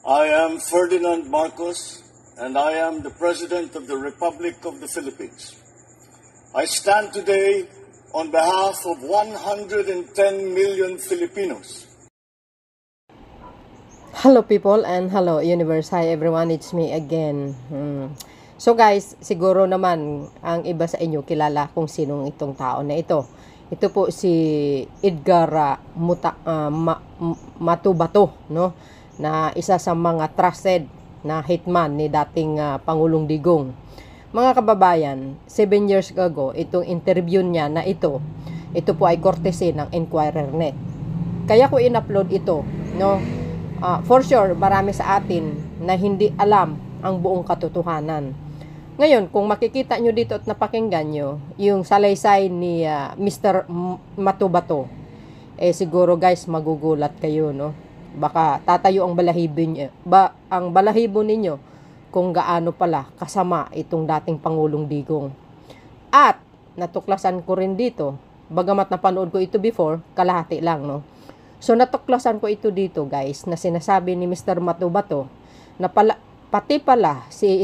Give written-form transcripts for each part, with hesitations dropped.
I am Ferdinand Marcos, and I am the President of the Republic of the Philippines. I stand today on behalf of 110 million Filipinos. Hello people and hello universe. Hi everyone, it's me again. So guys, siguro naman ang iba sa inyo kilala kung sinong itong tao na ito. Ito po si Edgar Matubato, no? Na isa sa mga trusted na hitman ni dating Pangulong Digong. Mga kababayan, 7 years ago, itong interview niya na ito po ay courtesy ng Inquirer Net. Kaya ko in-upload ito, no? For sure, marami sa atin na hindi alam ang buong katotohanan. Ngayon, kung makikita nyo dito at napakinggan nyo, yung salaysay ni Mr. Matubato, siguro guys, magugulat kayo, no? Baka tatayo ang balahibo ninyo kung gaano pala kasama itong dating Pangulong Digong. At, natuklasan ko rin dito, bagamat napanood ko ito before, kalahati lang, no? So, natuklasan ko ito dito, guys, na sinasabi ni Mr. Matubato, na pati pala, si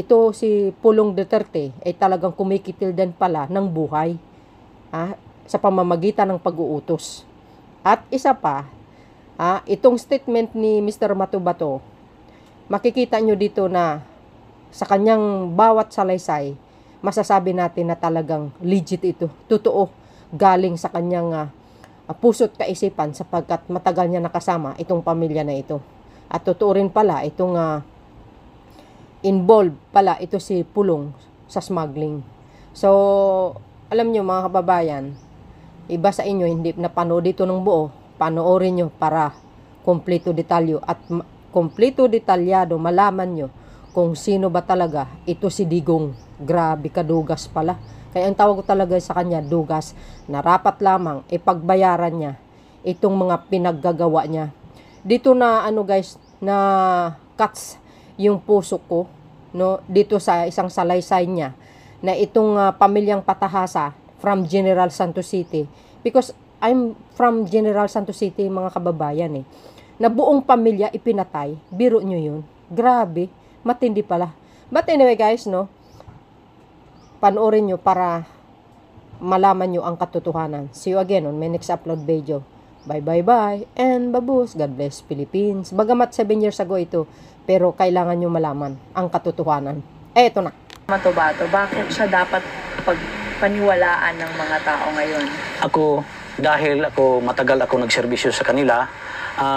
Pulong Duterte, ay talagang kumikitil din pala ng buhay, sa pamamagitan ng pag-uutos. At isa pa, itong statement ni Mr. Matubato, makikita nyo dito na sa kanyang bawat salaysay, masasabi natin na talagang legit ito. Totoo, galing sa kanyang puso't kaisipan sapagkat matagal niya nakasama itong pamilya na ito. At totoo rin pala itong involved pala ito si Pulong sa smuggling. So, alam nyo mga kababayan, iba sa inyo hindi napanood dito ng buo, panoorin nyo para kompleto detalyo at kompleto detalyado malaman nyo kung sino ba talaga ito si Digong. Grabe kadugas pala. Kaya ang tawag ko talaga sa kanya, dugas, na rapat lamang ipagbayaran niya itong mga pinaggagawa niya. Dito na guys, na cuts yung puso ko, no, dito sa isang salaysay niya na itong pamilyang Patahasa from General Santos City, because I'm from General Santos City mga kababayan na buong pamilya ipinatay. Biro nyo yun, grabe, matindi pala. But anyway guys, no, panoorin nyo para malaman nyo ang katotohanan. See you again on my next upload video. Bye and babus. God bless Philippines. Bagamat 7 years ago ito, pero kailangan nyo malaman ang katotohanan. Eto na. Matubato, bakit siya dapat pagpaniwalaan ng mga tao ngayon? Dahil matagal ako nagserbisyo sa kanila,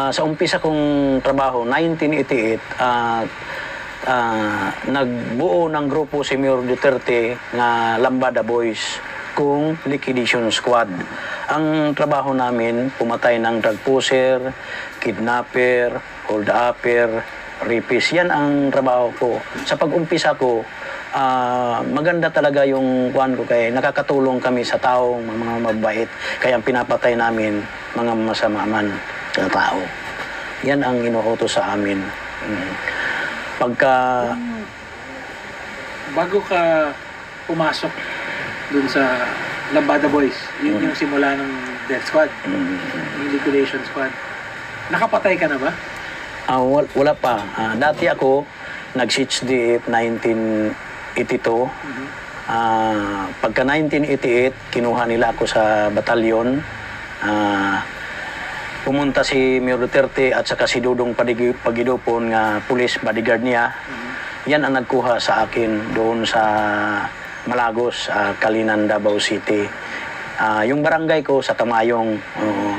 sa umpisa kong trabaho, 1988, nagbuo ng grupo si Mayor Duterte na Lambada Boys kung liquidation squad. Ang trabaho namin, pumatay ng drug pusher, kidnapper, hold-upper, rapist. Yan ang trabaho ko. Sa pag-umpisa ko, maganda talaga yung kuwan ko kaya nakakatulong kami sa taong mga mabait. Kaya ang pinapatay namin, mga masama man sa tao. Yan ang inuutos sa amin. Bago ka pumasok dun sa Lambada Boys, yun yung simula ng Death Squad, yung Liquidation Squad. Nakapatay ka na ba? Wala pa. Dati ako, nag-CHDF 1982. Pagka 1988, kinuha nila ako sa batalyon. Pumunta si Mayor Duterte at saka si Dudong Pagidopon nga police bodyguard niya. Yan ang nagkuha sa akin doon sa Malagos, Kalinan, Davao City. Yung barangay ko sa Tamayong,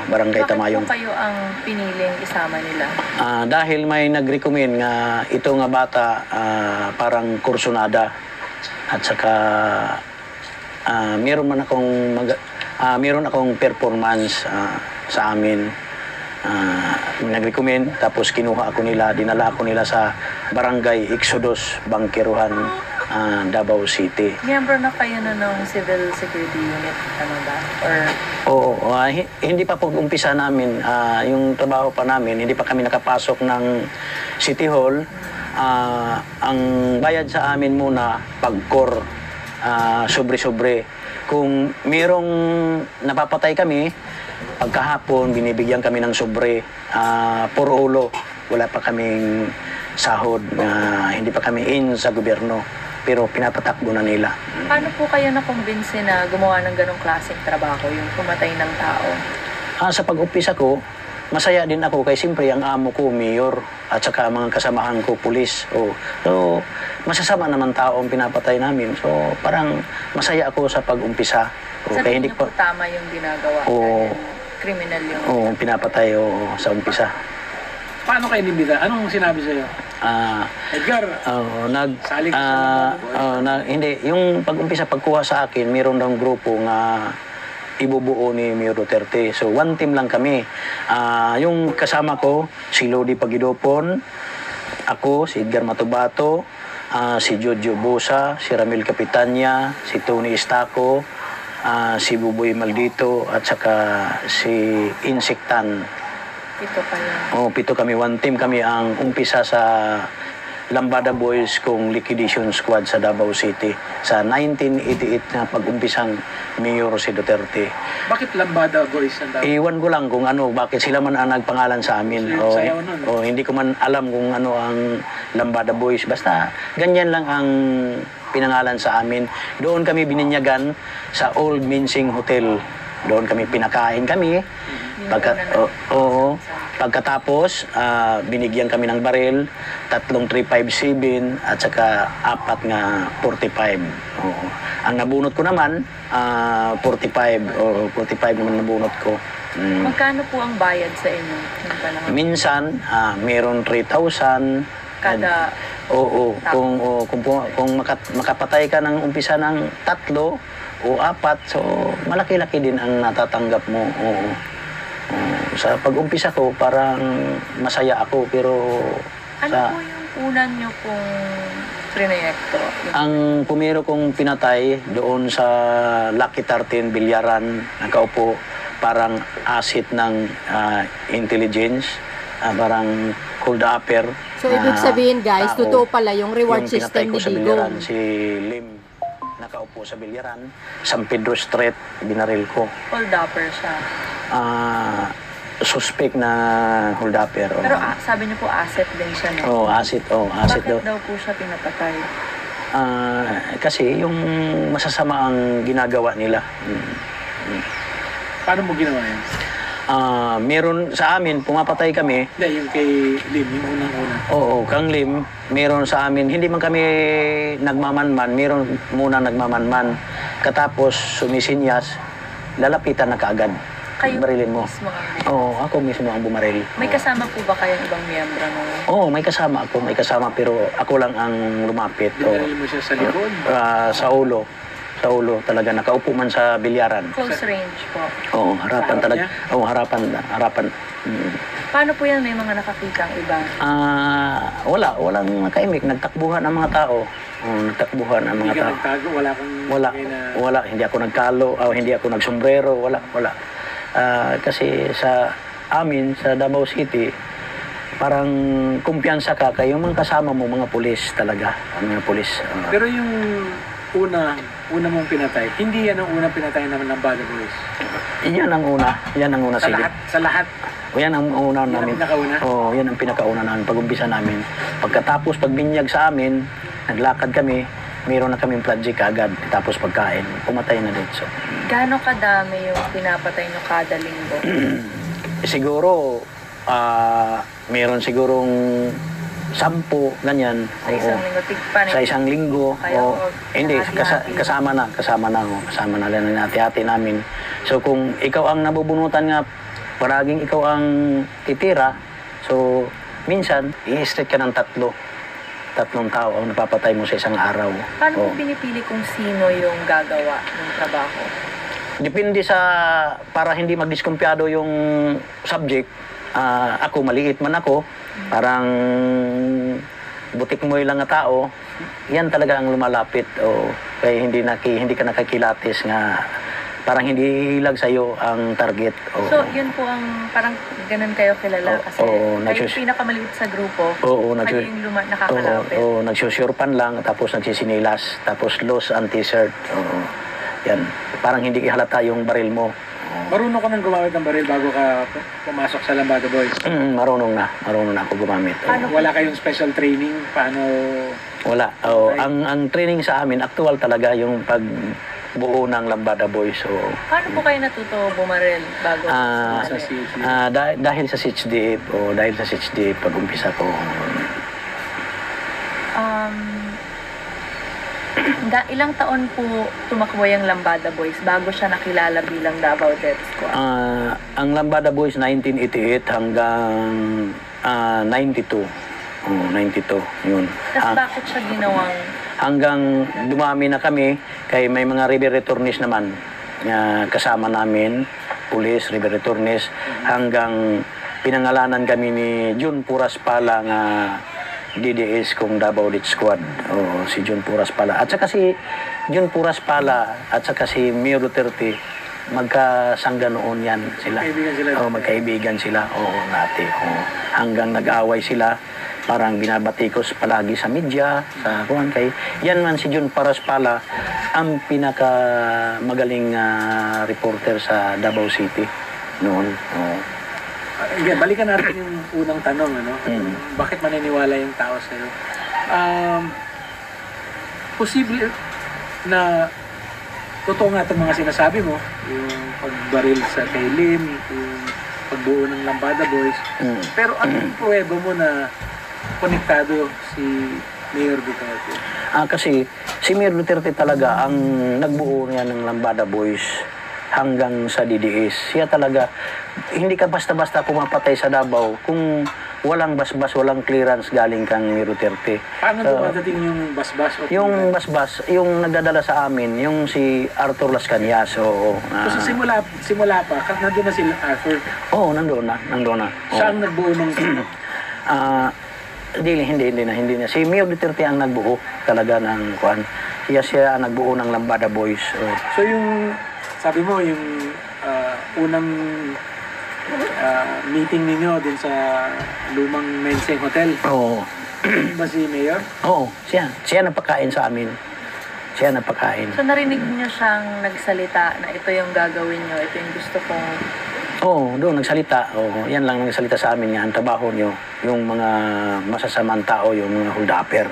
barangay Tamayong. Bakit po kayo ang piniling isama nila? Dahil may nag-recommend nga ito nga bata parang kursunada at saka meron akong performance sa amin. Nag-recommend, tapos kinuha ako nila, dinala ako nila sa barangay Exodus, Bangkiruhan, Davao City. Miyembro na kayo ng Civil Security Unit, ano ba? Oo, hindi pa pag-umpisa namin, yung trabaho pa namin, hindi pa kami nakapasok ng City Hall. Ang bayad sa amin muna, pagkor, sobre-sobre. Kung merong napapatay kami, pagkahapon, binibigyan kami ng sobre, puro ulo. Wala pa kaming sahod na hindi pa kami in sa gobyerno, pero pinapatakbo na nila. Paano po kayo nakumbinsi na gumawa ng ganong klaseng trabaho, yung pumatay ng tao? Sa pag-umpisa ko, masaya din ako kay siyempre ang amo ko, mayor, at saka mga kasamahan ko, pulis. So, masasama naman tao ang pinapatay namin. So, parang masaya ako sa pag-umpisa. Sa tingin niyo po tama yung ginagawa? Criminal yung... pinapatay sa umpisa. Paano kayo nimita? Anong sinabi sa'yo? Edgar, saling hindi. Yung pag-umpisa, pagkuha sa akin, mayroon daw grupo nga ibubuo ni Mayor Duterte. So, one team lang kami. Yung kasama ko, si Lodi Pagidopon, ako, si Edgar Matubato, si Jojo Bosa, si Ramil Capitania, si Tony Estaco, si Buboy Maldito, at saka si Insektan. Pito kayo? Pito kami. One team kami ang umpisa sa Lambada Boys kung liquidation squad sa Davao City sa 1988 na pag-umpisang Mayor si Duterte. Bakit Lambada Boys ang Davao? Iwan ko lang kung bakit sila man ang nagpangalan sa amin. Hindi ko man alam kung ano ang Lambada Boys. Basta ganyan lang ang pinangalan sa amin. Doon kami bininyagan sa Old Mincing Hotel. Doon kami pinakain kami. Pagkatapos, binigyan kami ng baril, 3 357 at saka 4 nga 45. Ang nabunot ko naman, 45 naman nabunot ko. Magkano po ang bayad sa inyo ng panahon? Minsan, meron 3,000. Kada... Kung makapatay ka ng umpisa ng 3 o 4, so malaki-laki din ang natatanggap mo. Sa pag-umpisa ko, parang masaya ako, pero... Ano po yung una nyo pong proyekto? Ang pumiro kong pinatay doon sa Lucky 13, Bilyaran, nakaupo, parang asset ng intelligence, parang hold upper. So, ibig sabihin guys, totoo pala yung reward system ni Bilyaran, Digong. si Lim, nakaupo sa Bilyaran, San Pedro Street, binaril ko. Hold upper siya? Suspect na hold upper. Pero sabi niyo po asset din siya, no? Asset Bakit daw po siya pinapatay? Kasi yung masasama ang ginagawa nila. Paano mo ginawa yun? Meron sa amin, pumapatay kami. Hindi, yung kay Lim, yung unang-una. Kang Lim, meron sa amin, hindi man kami nagmamanman, meron muna nagmamanman. Katapos, sumisinyas, lalapitan na kaagad. Kayo barilin mo. Mismo ang ako mismo ang bumaril. May kasama po ba kayong ibang miyembro mo? May kasama ako. May kasama, pero ako lang ang lumapit. Binaril mo siya sa likod? Sa ulo. Sa ulo talaga. Nakaupo man sa bilyaran. Close range po? Harapan talaga. Harapan. Paano po yan? May mga nakakitang iba? Walang nakaimik. Nagtakbuhan ang mga tao. Nagtakbuhan ang mga tao. Hindi ka nagtago? Wala. Hindi ako nagkalo. Hindi ako nagsombrero. Wala. Kasi sa amin, sa Davao City, parang kumpiyansa ka yung mga kasama mo, mga pulis talaga. Mga pulis. Pero yung una mong pinatay, hindi yan ang unang pinatay naman ng Bada Boys? Yan ang una. Sige. Sa lahat? Yan ang una namin. Yan ang pinakauna? Yan ang pinakauna namin, pag-umpisa namin. Pagkatapos, pagbinyag sa amin, naglakad kami, mayroon na kaming project agad. Tapos pagkain, pumatay na din. So, gaano kadami yung pinapatay nyo kada linggo? Siguro, mayroon sigurong 10, ganyan. Sa isang linggo? Sa isang linggo. Hindi, kasama na lang na hati-hati namin. So kung ikaw ang nabubunutan nga, paraging ikaw ang titira, so minsan, i-straight ka ng 3 tao ang napapatay mo sa isang araw. Paano mo pinipili kung sino yung gagawa ng trabaho? Depende para hindi magdiskumpiyado yung subject. Ako, maliit man ako, parang butik mo lang nga tao, yan talaga ang lumalapit. Kaya hindi ka nakakilatis nga, parang hindi hilag sa'yo ang target. So, yun po ang parang ganun kayo kilala kasi kayo pinakamaliit sa grupo, kayo yung nakakalapit. Nagsusurpan lang, tapos nagsisinilas, tapos loose and t-shirt. Yan, parang hindi halata yung baril mo. Marunong ka nang gumamit ng baril bago ka pumasok sa Lambada Boys? Marunong na ako gumamit. Wala kayong special training? Paano? Wala. Ang training sa amin, actual talaga yung pagbuo ng Lambada Boys. Paano po kayo natuto bumaril bago sa CHDF? Dahil sa CHDF, pag-umpisa ko. Ilang taon po tumakbo yung Lambada Boys bago siya nakilala bilang Davao Death Squad? Ang Lambada Boys 1988 hanggang 92. 92, yun. Tapos bakit siya ginawang? Hanggang dumami na kami, kay may mga river returnees naman. Kasama namin, police, river returnees, hanggang pinangalanan kami ni Jun Puras Pala nga DDS kung Davao Death Squad. Si Jun Puras Pala. At saka si Jun Puras Pala at saka si Mayor Duterte, magkasangga noon yan sila. Magkaibigan sila. Nati. Hanggang nag-away sila, parang binabatikos palagi sa media, sa kuhan kay. Yan man si Jun Puras Pala, ang pinaka magaling reporter sa Davao City noon. Balikan natin yung unang tanong, bakit maniniwala yung tao sa'yo? Posible na totoo nga itong mga sinasabi mo, yung pagbaril sa kay Lim, yung pagbuo ng Lambada Boys, pero anong pruweba mo na konektado si Mayor Duterte? Kasi si Mayor Duterte talaga ang nagbuo niya ng Lambada Boys hanggang sa DDS. Siya talaga, hindi ka basta-basta pumapatay sa Davao kung walang basbas, walang clearance galing kang Mayor Duterte. Paano dumadating yung basbas? Yung basbas, yung nagdadala sa amin, yung si Arthur Las Cañas. So simula pa, nandun na sila Arthur? Nandun na. Siya ang nagbuo ng... Hindi na. Si Mayor Duterte ang nagbuo talaga ng kuan. Siya ang nagbuo ng Lambada Boys. So yung, sabi mo, yung unang meeting ninyo din sa lumang Menseng Hotel. Ba si Mayor? Siya nagpakain sa amin. Siya nagpakain. So narinig niyo siyang nagsalita na ito yung gagawin niyo, ito yung gusto kong... Doon nagsalita. Yan lang nagsalita sa amin nga. Ang trabaho niyo, yung mga masasamang tao, yung mga hold-upper.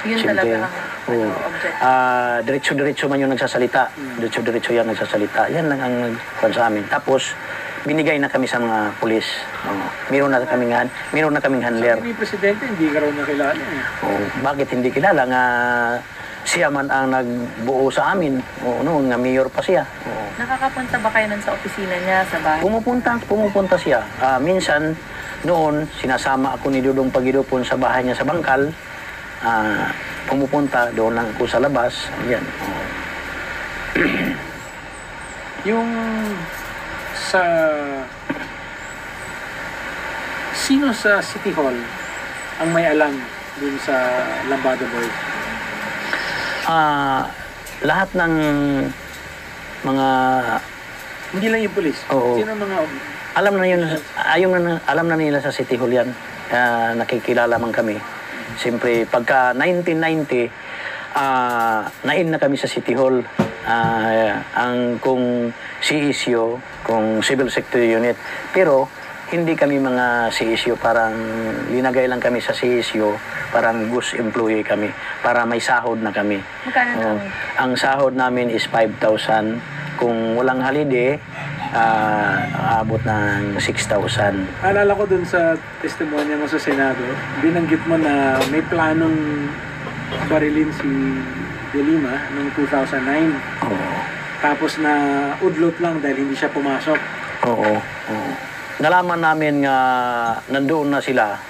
Yun talaga ang object. Diretso man yung nagsasalita. Diretso yan nagsasalita. Yan lang ang nagkuhan sa amin. Tapos, binigay na kami sa mga pulis. Meron na kaming handler. Sabi ni Presidente, hindi ka raw nakilala. Bakit hindi kilala nga siya man ang nagbuo sa amin. Noon nga mayor pa siya. Nakakapunta ba kayo nun sa opisina niya, sa bahay? Pumupunta siya. Minsan, noon, sinasama ako ni Dudong Pagidupon sa bahay niya sa Bangkal. Pumupunta, doon lang ako sa labas. Yan. Yung sa... Sino sa City Hall ang may alam dun sa Lambada Boys? Lahat ng mga... Hindi lang yung pulis. Sino mga... Alam na nila sa City Hall yan. Nakikilala man kami. Siyempre, pagka 1990, nain na kami sa City Hall. Kung CSU, kung Civil Security Unit. Pero, hindi kami mga CSU, parang linagay lang kami sa CSU, parang goose employee kami, para may sahod na kami. Magkano ang sahod namin is 5,000. Kung walang holiday, aabot ng 6,000. Alala ko dun sa testimonya mo sa Senado, binanggit mo na may planong barilin si De Lima noong 2009. Tapos na udlot lang dahil hindi siya pumasok. Nalaman namin nga nandoon na sila.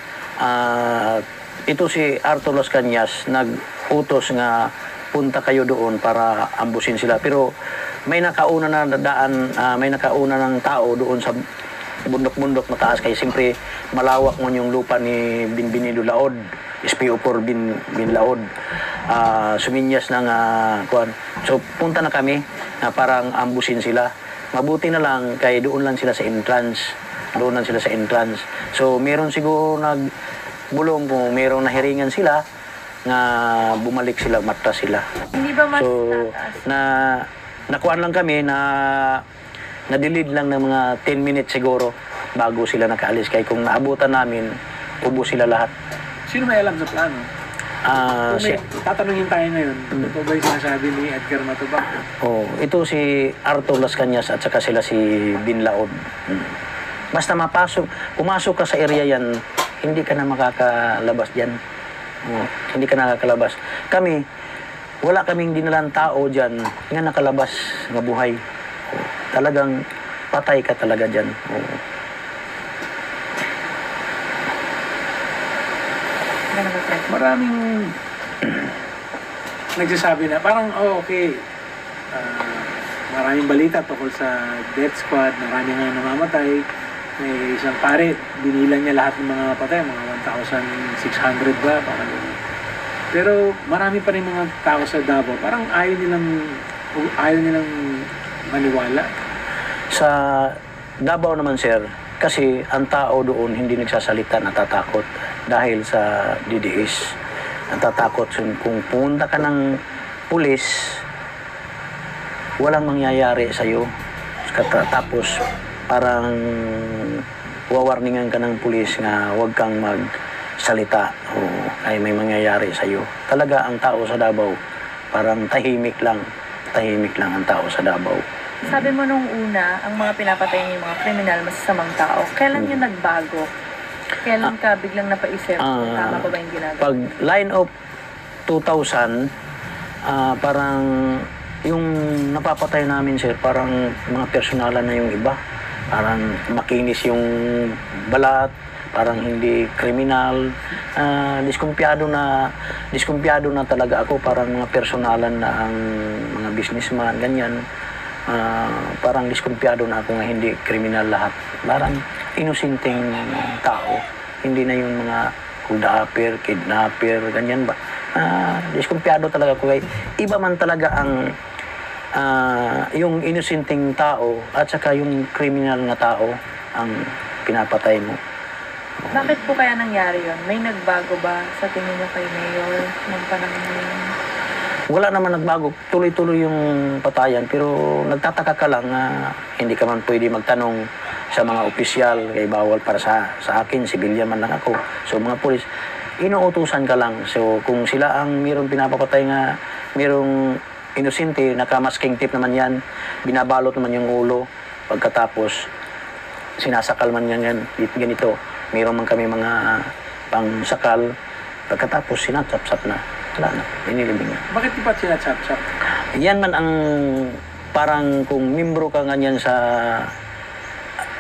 Ito si Arthur Las Cañas nag-utos nga punta kayo doon para ambusin sila. Pero may nakauna na daan, may nakauna ng tao doon sa bundok-bundok mataas kay siyempre malawak mo yung lupa ni Binbinido Laod, SPO4 Bin Laod. Suminyas ng kuan. So punta na kami parang ambusin sila. Mabuti na lang kay doon lang sila sa entrance. So meron siguro nagbulong kung merong nahiringan sila nga bumalik sila, matras sila. Hindi ba mas so, nakuan lang kami na na-delayed lang ng mga 10 minutes siguro bago sila nakaalis. Kaya kung naabutan namin, ubos sila lahat. Sino may alam sa plano? Kung may tatanungin tayo ngayon, ito ba yung sinasabi ni Edgar Matubang? Ito si Arthur Las Cañas at saka sila si Bin Laod. Basta pumasok ka sa area yan, hindi ka na makakalabas dyan. Hindi ka nakakalabas. Wala kaming dinalang tao dyan nga nakalabas nga buhay. Talagang patay ka talaga dyan. Maraming nagsasabi na parang okay, maraming balita tungkol sa death squad, marami nga namamatay. May isang pare, binilang niya lahat ng mga patay, mga 1,600 ba, parang gano'n. Pero marami pa rin mga tao sa Davao, parang ayaw nilang maniwala. Sa Davao naman, sir, kasi ang tao doon hindi nagsasalita, natatakot dahil sa DDS. Natatakot kung pumunta ka ng pulis, walang mangyayari sa'yo. Tapos parang wawarningan ka ng pulis nga huwag kang magsalita o ay may mangyayari sa'yo. Talaga ang tao sa Davao, parang tahimik lang ang tao sa Davao. Sabi mo nung una, ang mga pinapatay niyo yung mga kriminal, masasamang tao. Kailan yun nagbago? Kailan ka biglang napaisip? Tama ba yung ginagawa? Pag line of 2000, parang yung napapatay namin, sir, parang mga personalan na yung iba. Parang makinis yung balat, parang hindi kriminal. Diskumpiyado na talaga ako, parang mga personalan na ang mga businessman, ganyan. Parang diskumpiyado na ako nga hindi kriminal lahat. Parang inosinteng tao. Hindi na yung mga kudapper, kidnapper, ganyan ba. Diskumpiyado talaga ako. Iba man talaga ang yung inosinteng tao at saka yung kriminal na tao ang pinapatay mo. Bakit po kaya nangyari yun? May nagbago ba sa tingin niyo kay Mayor ng panahon ngayon? Wala naman nagbago. Tuloy-tuloy yung patayan. Pero nagtataka ka lang hindi ka man pwede magtanong sa mga opisyal. Kaya bawal para sa akin. Sibilyan man lang ako. So mga pulis, inuutusan ka lang. So kung sila ang mayroong pinapapatay nga, mayroong inosente, nakamasking tip naman yan. Binabalot naman yung ulo. Pagkatapos, sinasakal man yan ganito. Mayroon man kami mga pangsakal. Pagkatapos, sinatsap-sap na. Wala na, inilibing na. Bakit di pa sinatsap-sap? Yan man ang parang kung membro ka ganyan sa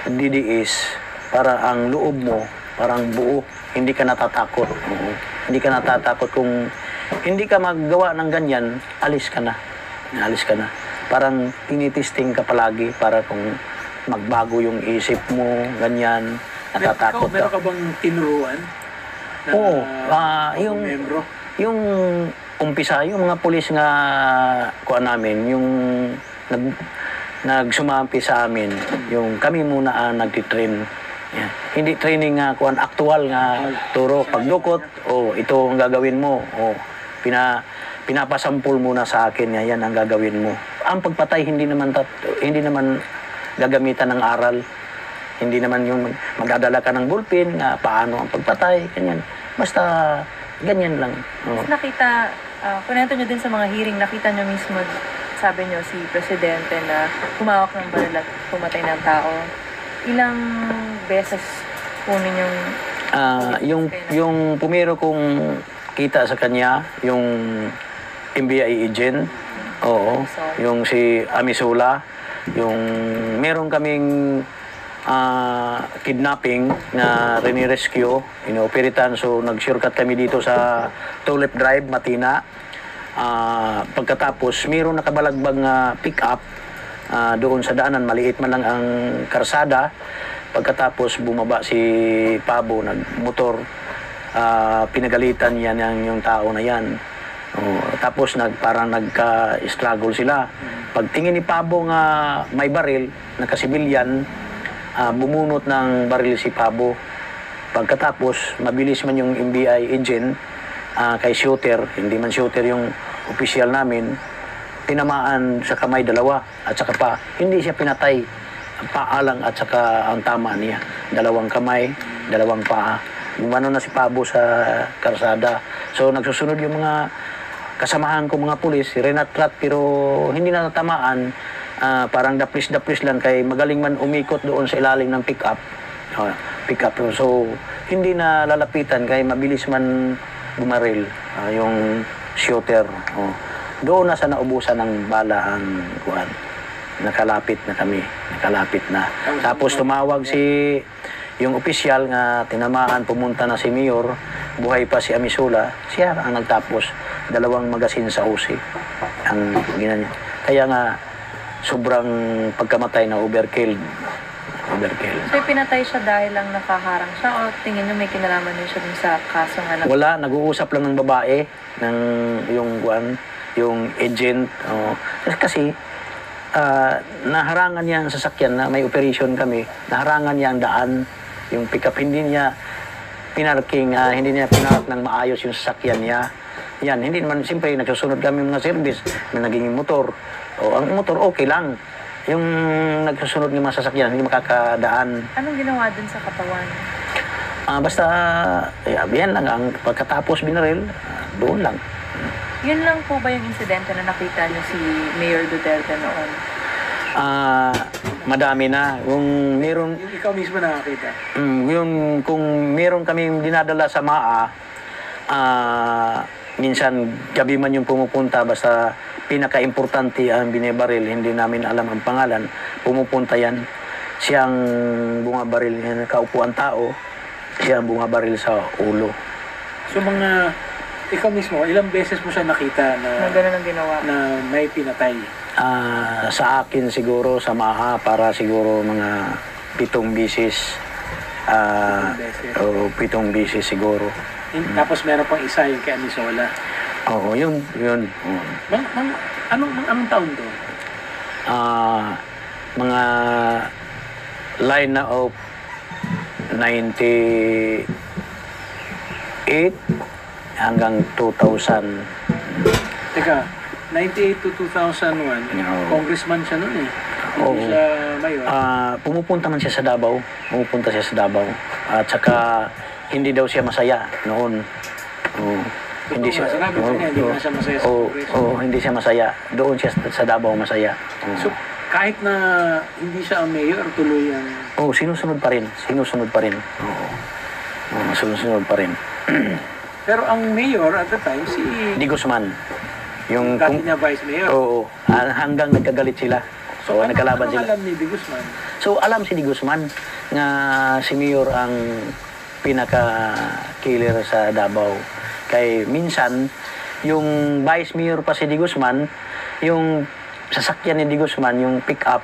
DDS, para ang loob mo, parang buo, hindi ka natatakot. Hindi ka natatakot kung hindi ka maggawa ng ganyan, alis ka na. Alis ka na. Parang tinitesting ka palagi para kung magbago yung isip mo, ganyan, natatakot ka. Meron ka bang tinuruan? Oo, yung membro? Yung umpisa, yung mga pulis nga kuan namin, yung nagsumampi sa amin, yung kami muna ang nagtitrain. Yeah. Hindi training nga kuan aktual nga turo pagdukot, ito ang gagawin mo. Pinapasampul muna sa akin, yan ang gagawin mo. Ang pagpatay hindi naman gagamitan ng aral. Hindi naman yung magdadala ka ng bullpen, paano ang pagpatay, ganyan. Basta ganyan lang. Nakita, kunento nyo din sa mga hearing, nakita nyo mismo, sabi nyo, si Presidente na humawak ng baril at pumatay ng tao. Ilang beses po ninyong... yung pumiro kong kita sa kanya, yung NBI agent, yung si Amisula, yung meron kaming kidnapping na rinirescue, inooperitan. So nag-shortcut kami dito sa Tulip Drive, Matina. Pagkatapos, mayroon nakabalagbag pick-up doon sa daanan, maliit man lang ang karsada. Pagkatapos bumaba si Pabo, nagmotor, pinagalitan yan yung tao na yan. Tapos parang nagka-struggle sila. Pagtingin ni Pabo nga may baril, nakasibilyan, bumunot ng baril si Pabo. Pagkatapos, mabilis man yung NBI agent kay shooter, hindi man shooter yung opisyal namin, tinamaan sa kamay dalawa at saka pa, hindi siya pinatay. paa lang at saka ang tama niya. Dalawang kamay, dalawang paa. Gumano na si Pabo sa karsada. So nagsusunod yung mga kasamahan ko mga pulis, rinat-rat pero hindi na natamaan. Parang daplis-daplis lang kay magaling man umikot doon sa ilalim ng pick-up. So hindi na lalapitan kay mabilis man bumaril yung shooter. Doon na sa naubusan ng bala ang kuan. Nakalapit na kami, nakalapit na. Tapos tumawag si yung opisyal nga tinamaan, pumunta na si Mayor, buhay pa si Amisula, siya ang nagtapos. 2 magasin sa usi ang ginanya. Kaya nga sobrang pagkamatay na overkill. So pinatay siya dahil lang nakaharang siya o tingin niyo may kinalaman niyo siya dun sa kaso nga Wala, nag-uusap lang ng babae ng yung agent. Kasi naharangan niya ang sasakyan na may operation kami, naharangan niya ang daan, yung pick-up, hindi niya pinarking, hindi niya pinark ng maayos yung sasakyan niya. Yan, hindi naman, siyempre, nagsusunod kami mga service na naging motor. Ang motor, okay lang. Yung nagsusunod ng mga sasakyan, hindi makakadaan. Anong ginawa dun sa katawan? Basta, yan lang, ang pagkatapos binaril, doon lang. Yun lang po ba yung insidente na nakita niyo si Mayor Duterte noon? Madami na. Kung meron... Yung ikaw mismo nakakita? Kung meron kaming dinadala sa MAA, minsan gabi man yung pumupunta, basta pinaka-importante ang binibaril, hindi namin alam ang pangalan, pumupunta yan. Siyang bungabaril, kaupo ang tao, siyang bungabaril sa ulo. So ikaw mismo, ilang beses mo siya nakita na gano'n ang ginawa? Na may pinatay? Sa akin siguro, sa MAA, para siguro mga 7 bisis. 7 bisis siguro. Tapos meron pang isa yung kay Amisola. Oo, yun. Anong taon to? Mga line na of 98 hanggang 2000. Teka, 98 to 2001, congressman siya noon eh. Hindi siya mayor. Pumupunta man siya sa Davao. At saka, hindi daw siya masaya noon. Hindi siya. Hindi siya masaya sa Congress. Hindi siya masaya. Doon siya sa Davao masaya. So, kahit na hindi siya ang mayor, tuloy ang... Sinusunod pa rin. Sinusunod pa rin. Pero ang mayor at the time, si... Di Guzman. Yung dati niya vice mayor. hanggang nagkagalit sila. So, nagkalaban sila. Alam ni Di Guzman? So, alam si Di Guzman na si Mayor ang pinaka-killer sa Davao. Kay minsan, yung vice mayor pa si Di Guzman, yung sasakyan ni Di Guzman, yung pick-up,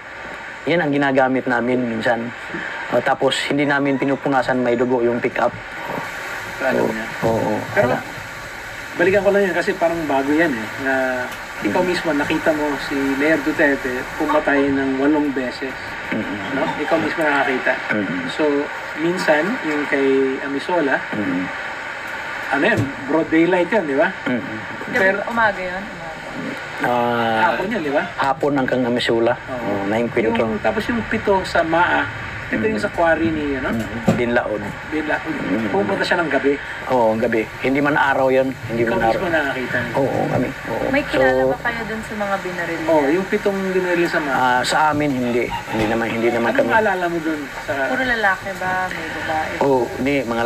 yan ang ginagamit namin minsan. Tapos, hindi namin pinupunasan may dugo yung pick-up. Alam niya. Pero, balikan ko lang yan kasi parang bago yan eh. Na ikaw mismo, nakita mo si Mayor Duterte pumatay ng 8 beses. No? Ikaw mismo nakakita. So, minsan, yung kay Amisola, ano yan, broad daylight yan, di ba? Pero umaga yun? Hapon yan, di ba? Hapon hanggang Amisula. Tapos yung 7 sa MAA, ito yung sa quarry ni, Binlaod. Pumunta siya ng gabi. Oo, gabi. Hindi man araw yun. Hindi Ikaw man araw. mismo nakakita niyo. Oo, kami. Oo. May kilala ba kayo dun sa mga binaril niya? Yung 7 dinaril sa MAA. Sa amin, hindi. Hindi naman Anong kami. maalala mo dun? Puro lalaki ba? May babae? Hindi, mga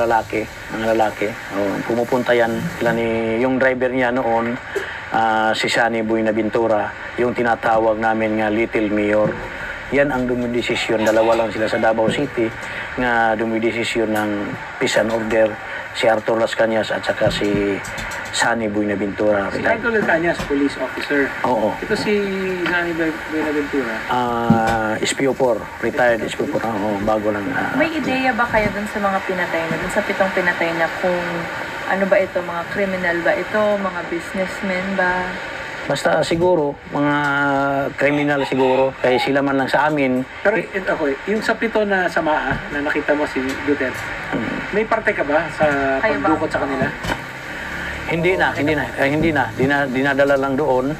lalaki. Pumupunta yan. Yung driver niya noon, si Sunny Buenaventura, yung tinatawag namin nga Little Mayor. Yan ang dumidesisyon. 2 lang sila sa Davao City nga dumidesisyon ng peace and order. Si Arthur Las Cañas at saka si Sunny Buenaventura. Si Arthur Las Cañas, police officer. Oo. Ito si Sunny Buenaventura. SPO4, retired SPO4. Bago lang. May ideya ba kayo dun sa mga pinatay na, dun sa 7 pinatay na kung ano ba ito, mga criminal ba ito, mga businessmen ba? Basta siguro, mga kriminal siguro, kaya sila man lang sa amin. Pero yung sa 7 na sa MAA, na nakita mo si Duterte, may parte ka ba sa pagdukot sa kanila? Hindi na. Dinadala lang doon.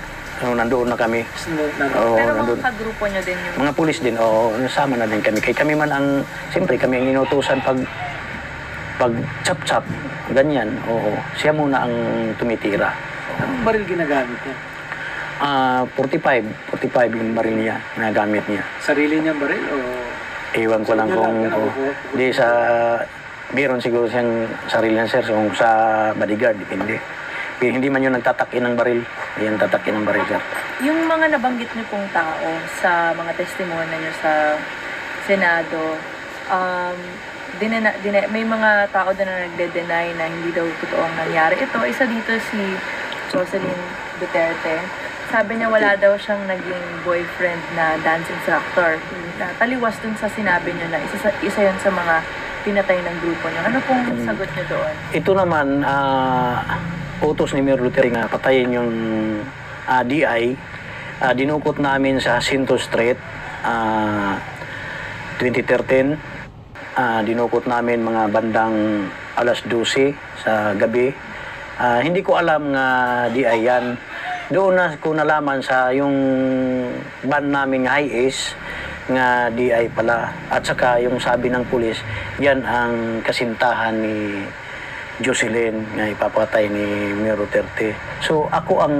nandoon na kami. Oo, Pero mga nandun. kagrupo nyo din yung... Mga pulis din, oo, nasama na din kami. Kaya kami man ang, siyempre kami ang inutusan pag chap-chap, ganyan, oo. Siya muna ang tumitira. Anong baril ginagamit niya? 45 yung baril niya, nagamit niya. Sarili niyang baril o... Iwan ko lang di sa, meron siguro siyang sarili niya, sir, so, kung sa bodyguard, depende. Pero hindi man yung nagtatakin ng baril, yung tatakin ng baril, sir. Yung mga nabanggit niyo pong tao sa mga testimony niyo sa Senado, may mga tao din na nagde-deny na hindi daw totoo ang nangyari. Ito, isa dito si Jocelyn Duterte. Sabi niya wala daw siyang naging boyfriend na dance instructor. Taliwas dun sa sinabi niya na isa yun sa mga pinatay ng grupo niyo. Ano pong sagot niyo doon? Ito naman, utos ni Mayor Duterte na patayin yung DI. Dinukot namin sa Jacinto Street, 2013. Dinukot namin mga bandang alas 12 sa gabi. Hindi ko alam nga DI yan. Doon na ko nalaman sa yung ban namin high ace nga DI pala. At saka yung sabi ng pulis, yan ang kasintahan ni Jocelyn nga ipapatay ni Mayor Duterte. So ako ang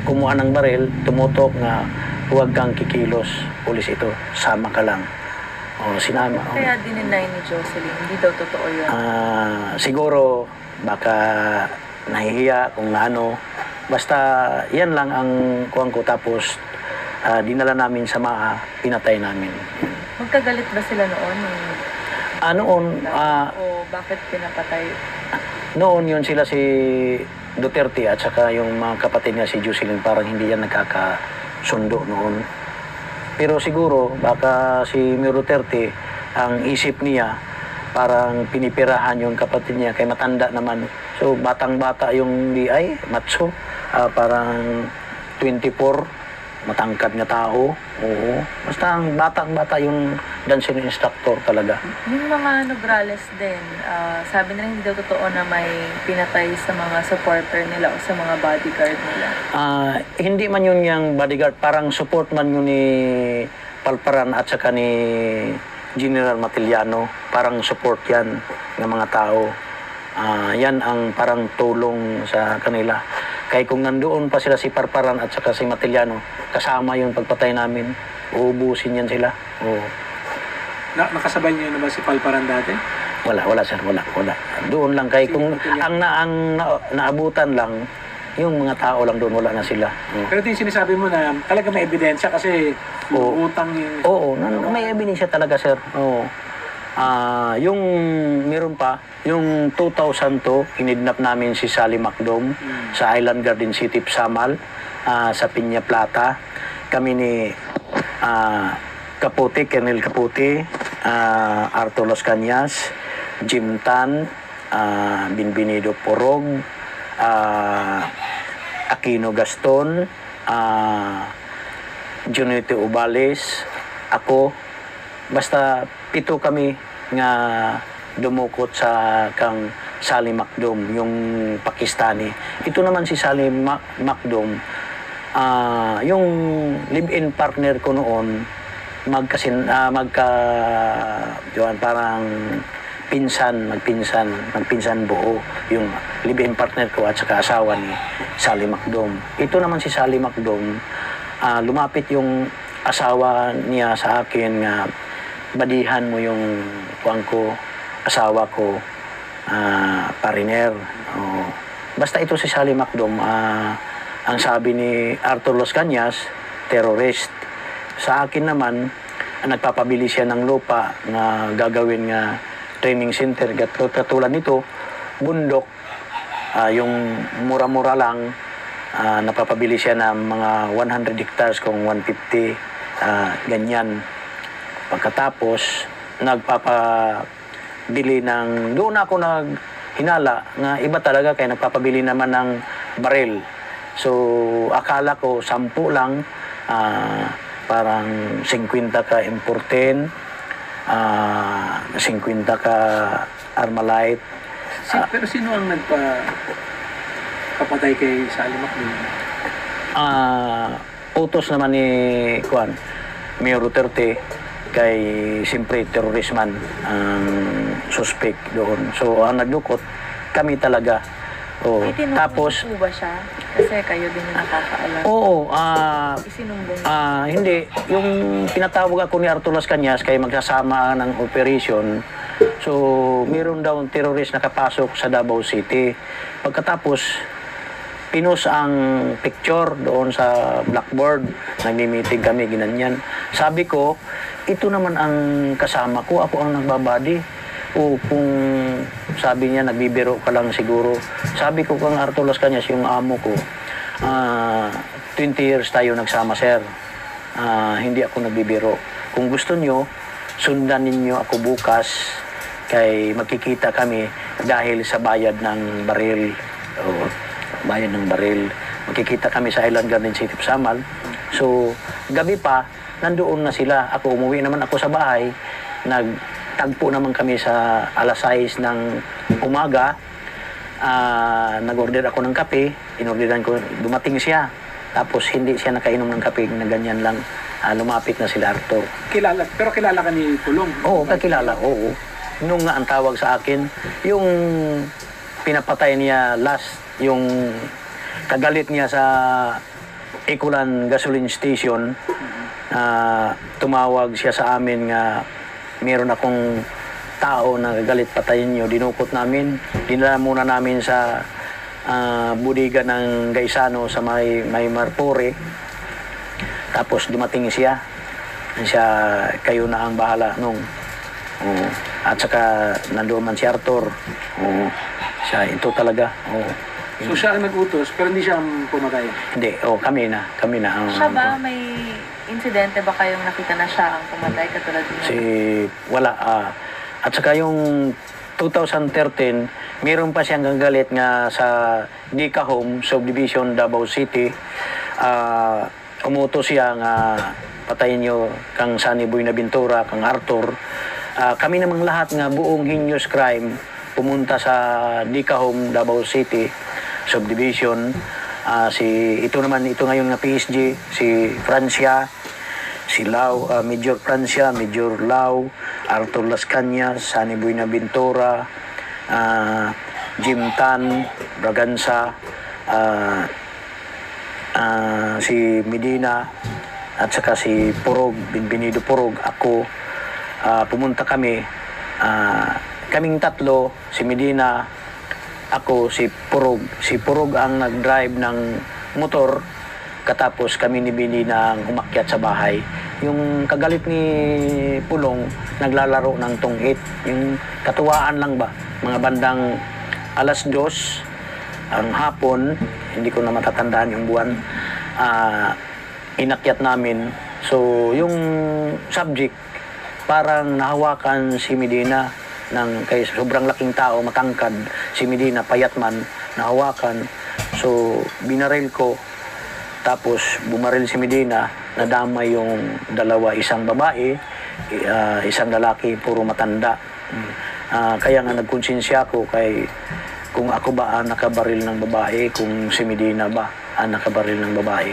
kumuha ng baril, tumutok nga huwag kang kikilos, pulis ito, sama ka lang. O, sinama. Kaya dininay ni Jocelyn, hindi daw totoo yun. Siguro, baka nahihiya kung ano. Basta, yan lang ang kuwang ko. Tapos, dinala namin sa pinatay namin. Magkagalit ba sila noon? Noon, o bakit pinapatay? noon yun sila si Duterte at saka yung mga kapatid niya si Jocelyn, parang hindi yan nagkakasundo noon. Pero siguro, baka si Mayor Duterte, ang isip niya, parang pinipirahan yung kapatid niya, kay matanda naman. So, batang-bata yung DI, macho, parang 24, matangkad na tao. Oo. Basta ang batang-bata yung dancing instructor talaga. Yung mga Nograles din, sabi nila hindi daw totoo na may pinatay sa mga supporter nila o sa mga bodyguard nila. Hindi man yun yung bodyguard, parang support man yun ni Palparan at saka ni General Matiliano. Parang support yan ng mga tao. Yan ang parang tulong sa kanila. Kaya kung nandoon pa sila si Parparan at saka si Matiliano, kasama yung pagpatay namin, uubusin yan sila. Oo. Nakasabay niyo na ba si Palparan dati? Wala sir, wala. Doon lang kay kung ang naabutan lang yung mga tao lang doon, wala na sila. Pero ito yung sinasabi mo na talaga may ebidensya kasi utang yung... Oo, may ebidensya talaga sir. Oo. Yung meron pa, yung 2002, kinidnap namin si Sally Macdom sa Island Garden City, Samal, sa Piña Plata. Kami ni Capote, Colonel Capote, Arthur Los Cañas, Jim Tan, Binbinido Porog, Aquino Gaston, Junito Ubales, ako, basta 7 kami nga dumukot sa kang Sally Macdom, yung Pakistani. Ito naman si Sally Macdom, yung live-in partner ko noon, parang magpinsan buo yung live-in partner ko at saka asawa ni Sally Macdom. Ito naman si Sally Macdom, lumapit yung asawa niya sa akin nga, badihan mo yung asawa ko, pariner. Basta ito si Sally Macdom, ang sabi ni Arthur Los Cañas, terrorist. Sa akin naman, nagpapabili siya ng lupa na gagawin nga training center. Katulad nito, bundok, yung mura-mura lang, napapabili siya ng mga 100 hectares kung 150, ganyan. Pagkatapos, nagpapabili ng, doon ako naghinala nga iba talaga kaya nagpapabili naman ng baril. So, akala ko 10 lang, parang 50 ka M14, 50 ka Armalite. Pero sino ang papatay kay Sally Maclean? Utos naman ni Mayor Duterte kay siyempre terroristman ang suspect doon. So ang nagdukot kami talaga. Oh, tapos po ba siya? Kasi kayo din yung nakakaalam. Oo, Isinumbong. hindi. Yung pinatawag ako ni Arthur Las Cañas kay magsasama ng operation. So, meron daw terrorist nakapasok sa Davao City. Pagkatapos, pinos ang picture doon sa blackboard. Nagmi-meeting kami, ginanyan. Sabi ko, ito naman ang kasama ko. Ako ang nagbabadi. O kung sabi niya, nagbibiro ka lang siguro. Sabi ko kang Arthur Las Cañas, yung amo ko, 20 years tayo nagsama, sir. Hindi ako nagbibiro. Kung gusto nyo, sundan ninyo ako bukas kay magkikita kami dahil sa bayad ng baril. Bayad ng baril. Magkikita kami sa Island Garden City of Samal. So, gabi pa, nandoon na sila. Ako, umuwi naman ako sa bahay. Nagtagpo naman kami sa alas 6 ng umaga. Nag-order ako ng kape. Inorderan ko, dumating siya. Tapos, hindi siya nakainom ng kape na ganyan lang. Lumapit na sila Arthur. Pero kilala ka ni Pulong? Oo, kakilala. Oo. Nung nga ang tawag sa akin, yung pinapatay niya last, yung kagalit niya sa Ikulan Gasoline Station, tumawag siya sa amin nga meron akong tao na galit patayin niyo. Dinukot namin, dinala muna namin sa budiga ng Gaisano sa may Marpore. Tapos dumating siya, kayo na ang bahala nung. At saka nandoon man si Arthur. Siya, ito talaga. So siya ang nag-utos, pero hindi siya ang pumatay? Hindi, kami na. Siya ba, may insidente ba kayong nakita na siya ang pumatay katulad niya? Wala. At saka yung 2013, meron pa siyang gagalit nga sa Dika Home, Subdivision, Davao City. Umutos siya nga patayin niyo kang Sunny Boy Naventura, kang Arthur. Kami namang lahat nga buong heinous crime pumunta sa Dika Home, Davao City Subdivision. Ito ngayon na PSG, si Francia, si Lau, Major Francia, Major Lau, Arthur Las Cañas, Sunny Boy Naventura, Jim Tan, Braganza, si Medina, at saka si Purog, Binbinido Purog, ako. Pumunta kami, kaming tatlo, si Medina, ako, si Purog. Si Purog ang nag-drive ng motor, katapos kami ni Medina ang umakyat sa bahay. Yung kagalit ni Pulong, naglalaro ng tungit. Yung katuwaan lang ba, mga bandang alas 2 ang hapon, hindi ko na matatandaan yung buwan, inakyat namin. So, yung subject, parang nahawakan si Medina kay sobrang laking tao, matangkad. Si Medina, payat man, nahawakan. So, binaril ko. Tapos, bumaril si Medina, nadamay yung dalawa, isang babae, isang lalaki, puro matanda. Kaya nga nagkonsensya ako kung ako ba ang nakabaril ng babae, kung si Medina ba ang nakabaril ng babae.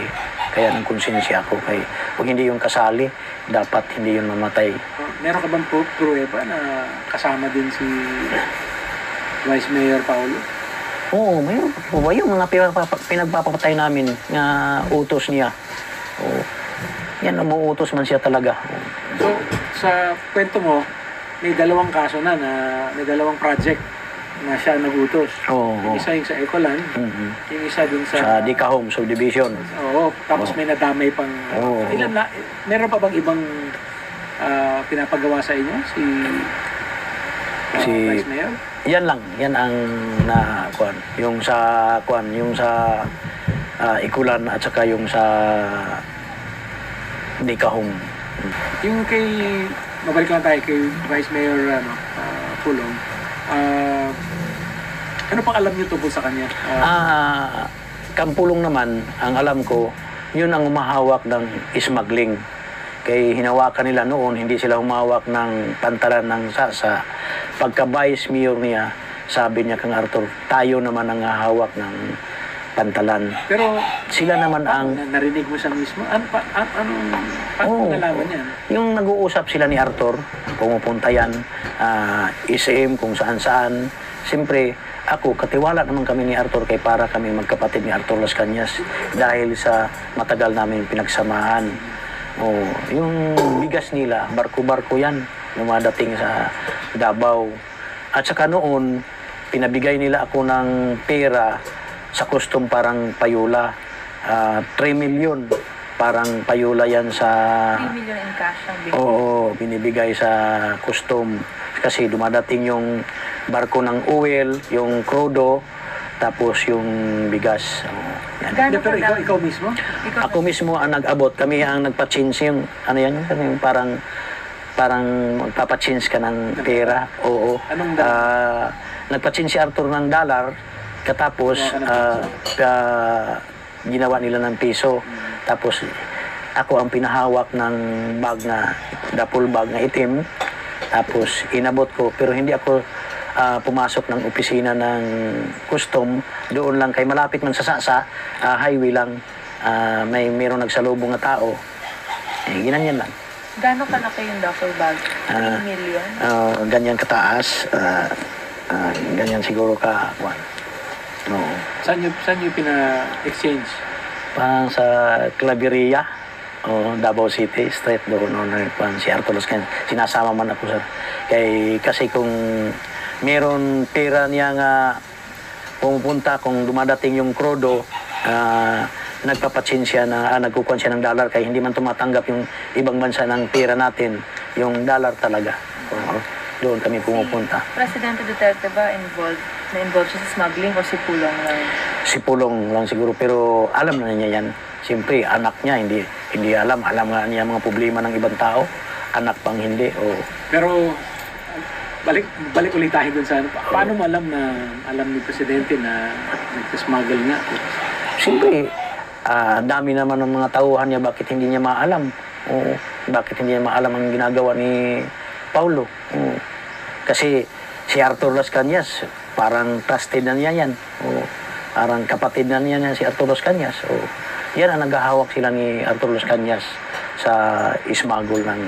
Kaya nagkonsensya ako kung hindi yung kasali, dapat hindi yung mamatay. Meron ka bang pruweba na kasama din si Vice Mayor Paulo? Oo, mayroon po ba yung mga pinagpapatay namin na utos niya. Yan, umuutos man siya talaga. So, sa kwento mo, may dalawang kaso na may dalawang project na siya nagutos. Yung isa yung sa Ecoland, yung isa dun sa Dika Home Subdivision. Oo, tapos may nadamay pang... meron pa bang ibang pinapagawa sa inyo? Si Vice Mayor? Yan lang, yan ang yung sa Ikulan at saka yung sa Dika Home. Yung mabalik lang tayo kay Vice Mayor Pulong. Ano pang alam niyo tungkol sa kanya? Kampulong naman, ang alam ko, yun ang umahawak ng smuggling. Kay hinawakan nila noon, hindi sila humawak ng pantalan ng sasa. Pagka Vice Mayor niya, sabi niya kang Arthur, tayo naman ang hawak ng pantalan. Pero Sila naman ang narinig mo siya mismo? Paano nalaman yan? yung nag-uusap sila ni Arthur, pumupunta yan, SM, kung saan-saan. Siyempre, ako, katiwala naman kami ni Arthur kay para kami magkapatid ni Arthur Las Cañas dahil sa matagal namin pinagsamahan. Yung bigas nila, barko-barko yan, lumadating sa Davao. At saka noon, pinabigay nila ako ng pera sa custom parang payula. 3 million, parang payula yan sa... 3 million in cash ang binigay. Oo, binibigay sa custom. Kasi dumadating yung barko ng oil, yung crudo, tapos yung bigas. Yan. Gano'n Pero kadami? ikaw mismo? Ako mismo ang nag-abot. Kami ang nagpa-change yung, ano yan, yung parang magpapa-change ka ng pera. Oo. Anong Nagpa-change si Arthur ng dollar, katapos ginawa nila ng piso. Tapos ako ang pinahawak ng bag na, duffel bag na itim. Tapos inabot ko, pero hindi ako pumasok ng opisina ng custom. Doon lang kay malapit man sa highway lang, mayroong nagsalubong na tao. Ginanyan lang. Gano'n kalaki yung duffel bag? 3 million? Ganyan kataas. Ganyan siguro ka. No. Saan nyo pina-exchange? Parang sa Claveria, Davao City, straight doon si Arthur Las Cañas. Sinasama man ako sa kasi kung meron pera niya nga pumupunta, kung dumadating yung crudo, nagpapachin siya na nagkukuhan siya ng dollar kaya hindi man tumatanggap yung ibang bansa ng pera natin, yung dollar talaga. Doon kami pumupunta. Presidente Duterte ba na-involved siya sa smuggling o si Pulong lang? Si Pulong lang siguro, pero alam na niya yan. Siyempre, anak niya, hindi alam. Alam nga niya mga problema ng ibang tao. Anak pang hindi. Pero balik ulit tayo dun sa ano. Paano mo alam ni Presidente na nag-smuggle nga? Siyempre, dami naman ng mga tauhan niya, bakit hindi niya maalam? Bakit hindi niya maalam ang ginagawa ni Paulo? Kasi si Arthur Las Cañas, parang trusted na niya yan. Parang kapatid na niya si Arthur Las Cañas. Yan ang naghahawak sila ni Arthur Las Cañas sa smuggle ng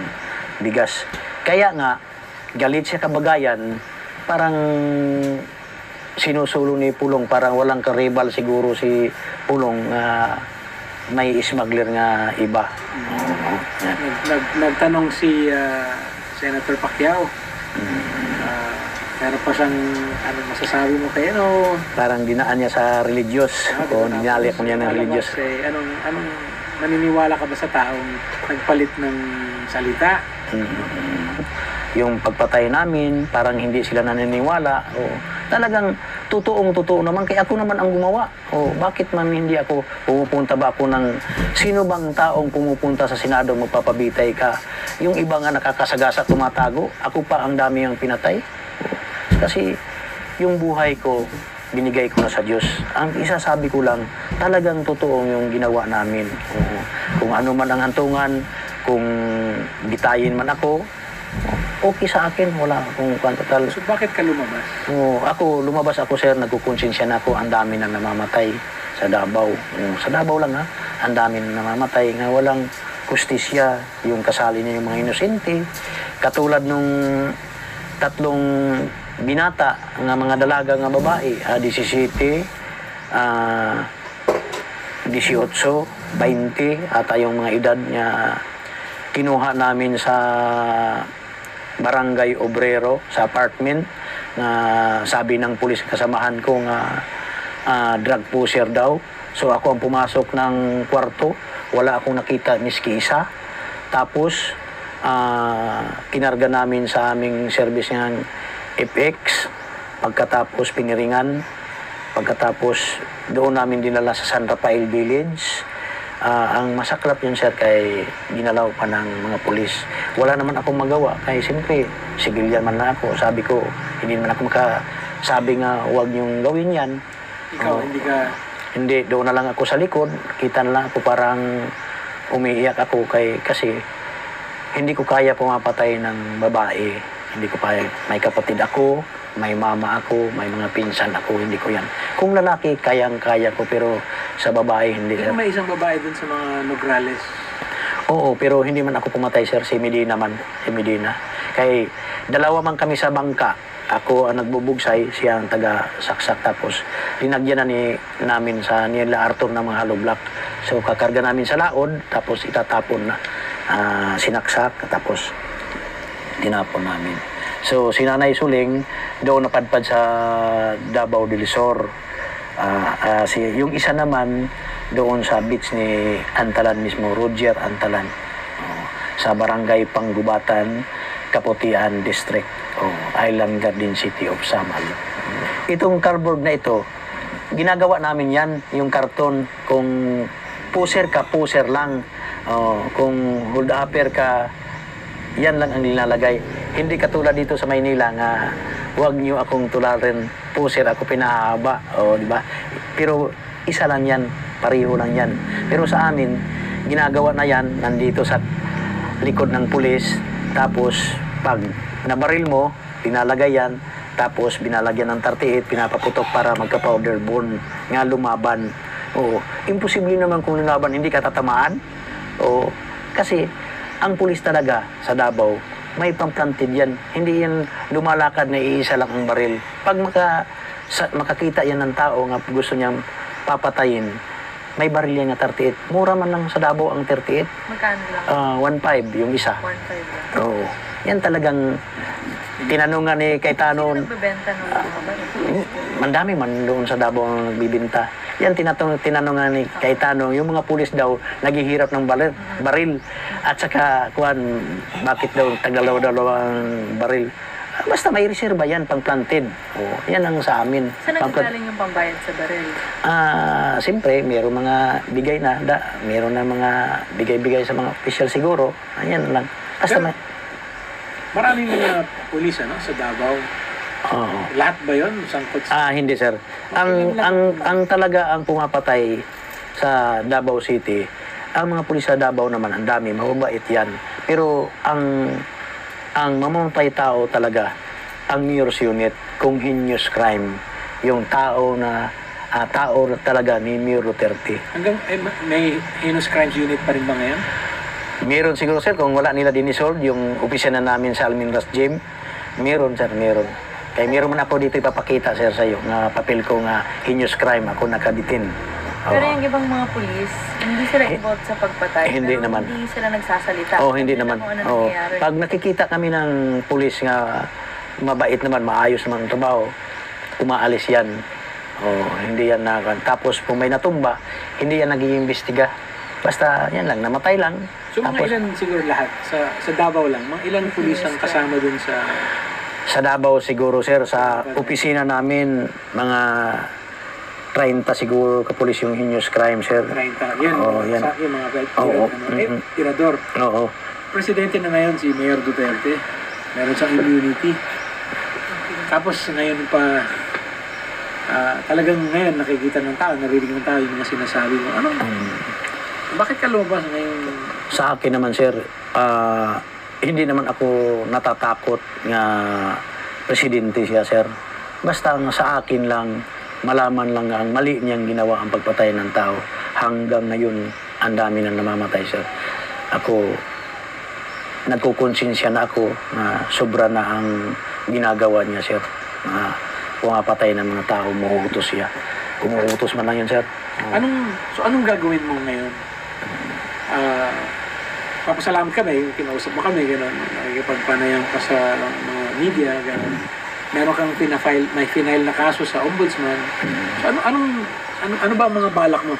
bigas. Kaya nga, galit siya kabagayan, parang sinusulo ni Pulong, parang walang karibal siguro si Pulong may smuggler nga iba. Nagtanong si Senator Pacquiao. Meron pa siyang masasabi mo kayo, no? Parang dinaan niya sa religious. Dinali ko niya ng religious. Anong naniniwala ka ba sa taong nagpalit ng salita? Yung pagpatay namin, parang hindi sila naniniwala. Talagang totoo naman. Kaya ako naman ang gumawa. Bakit man hindi ako pumupunta ba ako ng... Sino bang taong pumupunta sa Senado magpapabitay ka? Yung iba nga nakakasagasa tumatago. Ako pa ang dami ang pinatay. Kasi yung buhay ko, binigay ko na sa Diyos. Ang isasabi ko lang, talagang totoo yung ginawa namin. Kung ano man ang hantungan, kung bitayin man ako, okay sa akin, wala akong total. So bakit ka lumabas? Lumabas ako, sir, nagkukonsensya na ako, ang dami na namamatay sa Davao. Sa Davao lang, ha? Ang dami na namamatay, nga walang justisya, yung kasali niya yung mga inosente. Katulad nung 3 binata, nga mga dalaga nga babae, 17, 18, 20, ata yung mga edad niya, kinuha namin sa Barangay Obrero, sa apartment, na sabi ng pulis kasamahan ko nga drug pusher daw. So ako ang pumasok ng kwarto, wala akong nakita miski isa. Tapos kinarga namin sa aming service ng FX, pagkatapos piniringan, pagkatapos doon namin dinala sa San Rafael Village. Ang masaklap yun, sir, kay ginalaw pa ng mga pulis. Wala naman akong magawa, kaya siyempre civilian man na ako. Sabi ko, hindi naman ako makasabi nga huwag niyong gawin yan. Ikaw, hindi ka... Hindi, doon na lang ako sa likod, kita na lang ako, parang umiiyak ako kasi hindi ko kaya pumapatay ng babae. Hindi ko payag. May kapatid ako, may mama ako, may mga pinsan ako, hindi ko yan. Kung lalaki, kayang-kaya ko, pero sa babae, hindi. Pero may isang babae dun sa mga Nograles. Oo, pero hindi man ako pumatay, sir. Si Medina man. Si Medina. Kaya dalawa man kami sa bangka. Ako ang nagbubugsay, siya ang taga-saksak. Tapos linagyan na namin sa nila Arthur ng mga hollow block. So kakarga namin sa laod, tapos itatapon na. Sinaksak, tapos tinapon namin. So si Nanay Suling, doon napadpad sa Davao del Sur. Yung isa naman, doon sa beach ni Antalan mismo, Roger Antalan. Sa barangay Panggubatan, Kaputian District, Island Garden City of Samal. Itong cardboard na ito, ginagawa namin yan, yung karton. Kung puser ka, puser lang. Kung hold upper ka, yan lang ang nilalagay. Hindi katulad dito sa Maynila nga, huwag niyo akong tularin, puser ako pinahaba. Di ba? Pero isa lang yan, pareho lang yan. Pero sa amin, ginagawa na yan, nandito sa likod ng pulis, tapos pag nabaril mo, pinalagay yan, tapos binalagyan ng 38, pinapaputok para magka-powder burn, nga lumaban. Imposible naman kung lumaban, hindi ka tatamaan. Kasi ang pulis talaga sa Davao, may pamplantid yan. Hindi yan lumalakad na iisa lang ang baril. Pag makakita yan ng tao nga gusto niyang papatayin, may baril yan nga 38. Mura man lang sa Davao ang 38. Magkano lang? 1.5 yung isa. 1.5 lang. Oo. Yan talagang tinanungan ni Cayetano. Sino nagbebenta ng mga baril? Mandami man doon sa Davao ang nagbibinta. Yan tinanungan ni Cayetano, yung mga pulis daw naghihirap ng baril. At saka, bakit daw tagalaw-dalawang baril? Basta may reserva yan, pang-planted. Yan ang sa amin. Saan nagagaling yung pambayad sa baril? Siyempre, mayroong mga bigay na, mayroon na mga bigay-bigay sa mga official siguro. Ayan lang. Basta may... Maraming mga pulis sa Davao. Lahat ba yun? Sangkot sa... Hindi sir. Ang talaga ang pumapatay sa Davao City, ang mga pulis sa Davao naman, ang dami, mababait yan. Pero ang mamamatay tao talaga, ang Mayor's Unit, kung heinous crime, yung tao talaga ni Mayor Duterte. Hanggang may heinous crimes unit pa rin ba ngayon? Meron siguro sir, kung wala nila dinisolve, yung opisina namin sa Alminras Gym, meron sir, meron. Kaya meron man ako dito ipapakita sir sa iyo, na papel ko nga heinous crime, ako nakaditin. Pero yung ibang mga pulis, hindi sila involved sa pagpatay. Hindi pero naman. Hindi sila nagsasalita. Hindi naman. Pag nakikita kami ng pulis nga mabait naman, maayos naman ang trabaho, umaalis yan. Hindi yan tapos kung may natumba, hindi yan nag-iimbestiga. Basta yan lang, namatay lang. So mga ilan siguro lahat? Sa Davao lang? Mga ilang pulis ang kasama dun sa... Sa Davao siguro sir, sa opisina namin, mga 30 siguro kapulis yung heinous crime, sir. 30. Yan, yan. Yung mga tirador. Oo. Presidente na ngayon si Mayor Duterte. Meron siyang immunity. Tapos ngayon pa, talagang ngayon nakikita ng tao, narinig ng tao yung mga sinasabi mo. Bakit ka lumabas ngayon? Sa akin naman, sir, hindi naman ako natatakot nga presidente siya, sir. Basta sa akin lang, malaman lang ang mali niyang ginawa ang pagpatay ng tao. Hanggang ngayon, ang dami nang namamatay, sir. Ako, nagkukonsensya na ako na sobra na ang ginagawa niya, sir. Pumapatay ng mga tao, umuutos siya. Umuutos man lang yun, sir. Anong gagawin mo ngayon? Papasalamat kami, kinausap mo kami, gano'n. Nakikipagpanayang ka sa mga media, gano'n. Meron kang may final na kaso sa ombudsman. So, ano ba ang mga balak mo?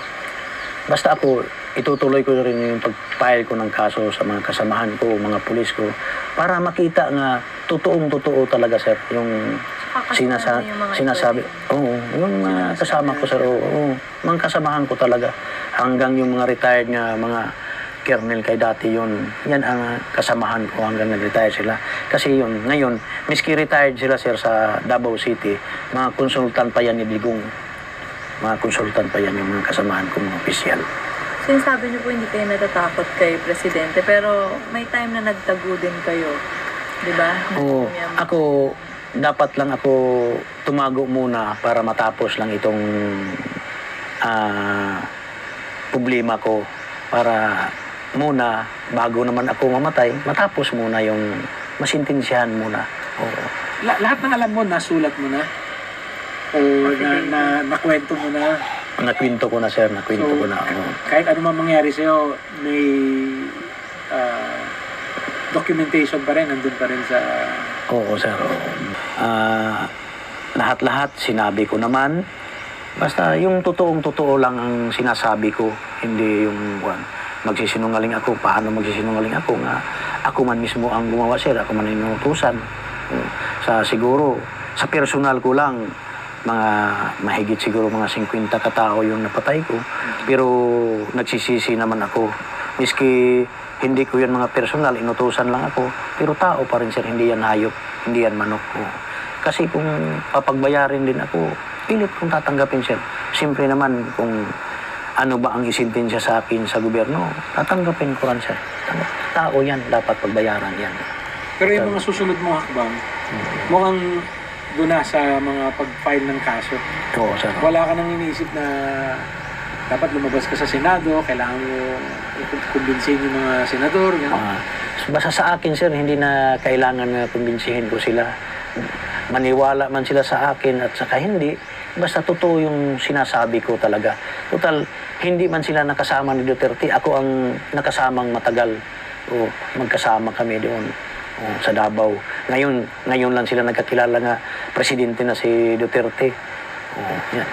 Basta ako, itutuloy ko rin yung pag-file ko ng kaso sa mga kasamahan ko, mga pulis ko, para makita nga totoong-totoo talaga, sir, yung sinasabi. Yung mga kasama ko, sir, mga kasamahan ko talaga. Hanggang yung mga retired nga mga kernel kay dati yun, yan ang kasamahan ko hanggang nag-retire sila. Kasi yun, ngayon, miski retired sila, sir, sa Davao City, mga konsultan pa yan ni Digong. Mga konsultan pa yan yung mga kasamahan ko, mga opisyal. Sinasabi niyo po hindi kayo natatakot kay Presidente, pero may time na nagtago din kayo Di ba? Oo. Ako, dapat lang ako tumago muna para matapos lang itong problema ko. Para muna, bago naman ako mamatay, matapos muna yung masintensyahan muna. Oo. Lahat ng alam mo, nasulat mo na? O nakwento mo na? Nakwento ko na, sir. Nakwento ko na. Kahit ano man mangyari sa'yo, may documentation pa rin, nandun pa rin sa... Oo, sir. Lahat-lahat sinabi ko naman. Basta yung totoong-totoo lang ang sinasabi ko. Hindi yung magsisinungaling ako. Paano magsisinungaling ako? Nga, ako man mismo ang gumawa, sir. Ako man inutusan. Siguro, sa personal ko lang, mga mahigit siguro mga 50 katao yung napatay ko. Pero nagsisisi naman ako. Miski hindi ko yan mga personal, inutusan lang ako. Pero tao pa rin, sir, hindi yan hayop, hindi yan manok ko. Kasi kung papagbayarin din ako, pilit kong tatanggapin, sir. Siyempre naman kung ano ba ang isintensya sa akin sa gobyerno, tatanggapin ko rin, sir. Tao yan, dapat pagbayaran yan. Pero yung mga susunod mo hakbang, mukhang doon na sa mga pag-file ng kaso. Oo, sir. Wala ka nang iniisip na dapat lumabas ka sa Senado, kailangan mo kumbinsin yung mga senador. Basta sa akin, sir, hindi na kailangan na kumbinsihin ko sila. Maniwala man sila sa akin at saka hindi, basta totoo yung sinasabi ko talaga. Total, hindi man sila nakasama ni Duterte, ako ang nakasamang matagal. O, magkasama kami doon. Sa Davao. Ngayon lang sila nagkakilala nga presidente na si Duterte. Yan.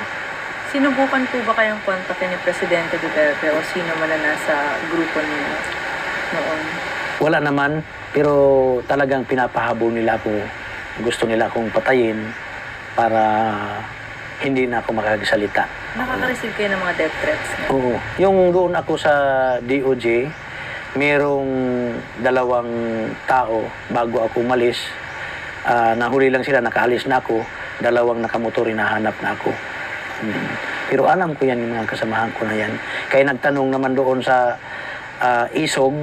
Sinubukan po ba kayang kontakin ni Presidente Duterte o sino man na nasa grupo niyo noon? Wala naman, pero talagang pinapahabol nila ako. Gusto nila akong patayin para hindi na ako makagsalita. Nakaka-receive kayo ng mga death threats? Oo. Yung doon ako sa DOJ, merong 2 tao bago ako umalis. Nahuli lang sila, nakaalis na ako. 2 nakamotor, hinahanap na ako. Pero alam ko yan, yung mga kasamahan ko na yan. Kaya nagtanong naman doon sa ISOG,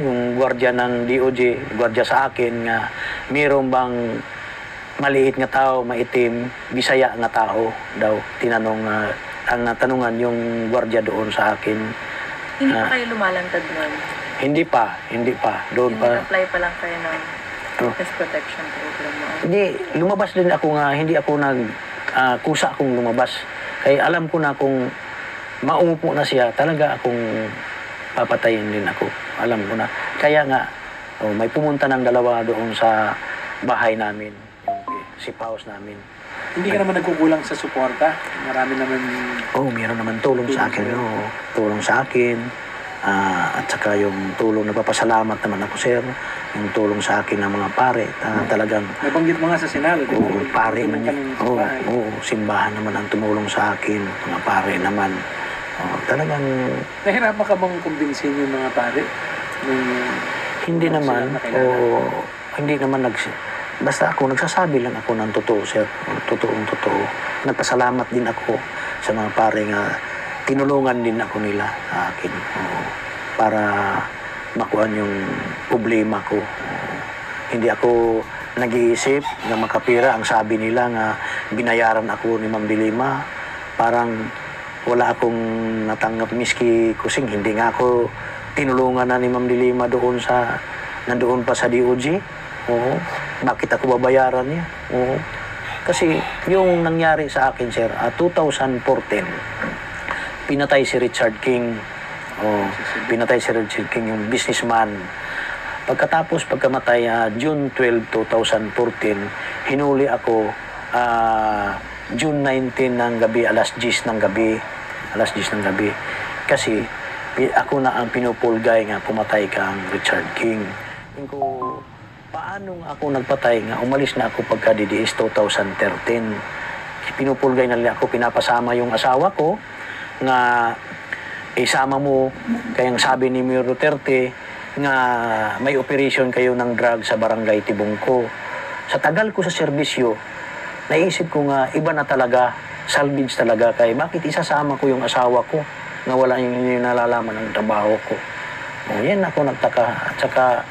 yung gwardiya ng DOJ, gwardiya sa akin, nga mayroon bang maliit nga tao, maitim, bisaya nga tao daw. Tinanong, ang natanungan yung gwardiya doon sa akin. Hindi pa kayo lumalantad nun? Hindi pa. Doon pa. Nag-apply pa lang kayo ng witness protection program mo? Hindi, lumabas din ako nga, hindi ako kusa akong lumabas. Kaya alam ko na kung maumupo na siya, talaga akong papatayin din ako. Alam ko na. Kaya nga, may pumunta ng 2 doon sa bahay namin, yung sipaos namin. Hindi ka naman nagkukulang sa suporta? Marami naman... Meron naman tulong sa akin. Tulong sa akin. At saka yung tulong, nagpapasalamat naman ako, sir. Yung tulong sa akin ng mga pare. Talagang... Nabanggit mo nga sa Senado. Pare man yan. Simbahan naman ang tumulong sa akin. Mga pare naman. Talagang... Nahirapan ka bang kumbinsin yung mga pare? Hindi naman. Hindi naman basta ako, nagsasabi lang ako ng totoo, sir. Totoong-totoo. Nagpasalamat din ako sa mga pare nga tinulungan din ako nila sa akin. Para makuhan yung problema ko. Hindi ako nag-iisip na makapira. Ang sabi nila nga binayaran ako ni Ma'am Dilima. Parang wala akong natanggap miski kusing. Hindi nga ako tinulungan na ni Ma'am Dilima nandoon pa sa DOJ. Bakit ako babayaran niya? Kasi yung nangyari sa akin, sir, 2014, pinatay si Richard King. Pinatay si Richard King, yung businessman. Pagkamatay, June 12, 2014, hinuli ako June 19 ng gabi, alas 10 ng gabi. Kasi ako na ang pinupulgay nga pumatay kang Richard King. Paano ako nagpatay nga, umalis na ako pagka DDS 2013. Pinupulgay na nila ako, pinapasama yung asawa ko nga isama mo, kayang sabi ni Mayor Duterte nga may operation kayo ng drug sa barangay Tibungko. Sa tagal ko sa serbisyo, naisip ko nga iba na talaga, salvage talaga kay bakit isasama ko yung asawa ko nga wala yung nalalaman ng trabaho ko. Yan ako nagtaka. At saka